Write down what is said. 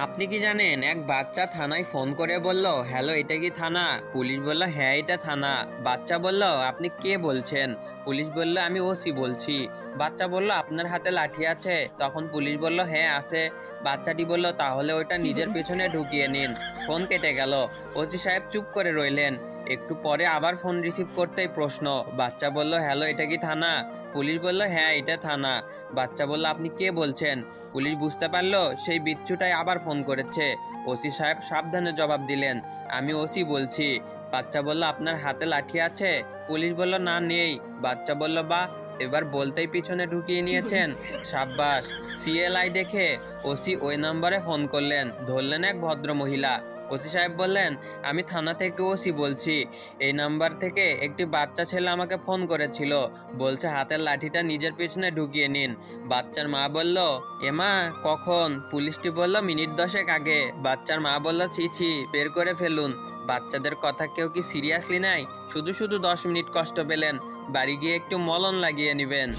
আপনি কি জানেন এক বাচ্চা থানায় ফোন করে বলল, হ্যালো এটা কি থানা? পুলিশ বলল, হ্যাঁ এটা থানা। বাচ্চা বলল, আপনি কে বলছেন? পুলিশ বলল, আমি ওসি বলছি। বাচ্চা বলল, আপনার হাতে লাঠি আছে? তখন পুলিশ বলল, হ্যাঁ আছে। বাচ্চাটি বলল, তাহলে ওটা নিজের পেছনে ঢুকিয়ে নিন। ফোন কেটে গেল। ওসি সাহেব চুপ করে রইলেন। একটু পরে আবার ফোন রিসিভ করতেই প্রশ্ন। বাচ্চা বলল, হ্যালো এটা কি থানা? পুলিশ বলল, হ্যাঁ এটা থানা। বাচ্চা বলল, আপনি কে বলছেন? পুলিশ বুঝতে পারলো সেই বিচ্ছুটাই আবার ফোন করেছে। ওসি সাহেব সাবধানে জবাব দিলেন, আমি ওসি বলছি। বাচ্চা বলল, আপনার হাতে লাঠি আছে? পুলিশ বলল, না নেই। বাচ্চা বলল, বা এবার বলতেই পিছনে ঢুকিয়ে নিয়েছেন। সাব্বাস। সিএলআই দেখে ওসি ওই নম্বরে ফোন করলেন, ধরলেন এক ভদ্র মহিলা। ওসি সাহেব বললেন, আমি থানা থেকে ওসি বলছি। এই নাম্বার থেকে একটি বাচ্চা ছেলে আমাকে ফোন করেছিল, বলছে হাতের লাঠিটা নিজের পেছনে ঢুকিয়ে নিন। বাচ্চার মা বলল, এমা কখন? পুলিশটি বলল, মিনিট 10 আগে। বাচ্চার মা বলল, ছি ছি, বের করে ফেলুন। বাচ্চাদের কথা কেউ কি সিরিয়াসলি নাই? শুধু শুধু 10 মিনিট কষ্ট পেলেন। বাড়ি গিয়ে একটু মলম লাগিয়ে নেবেন।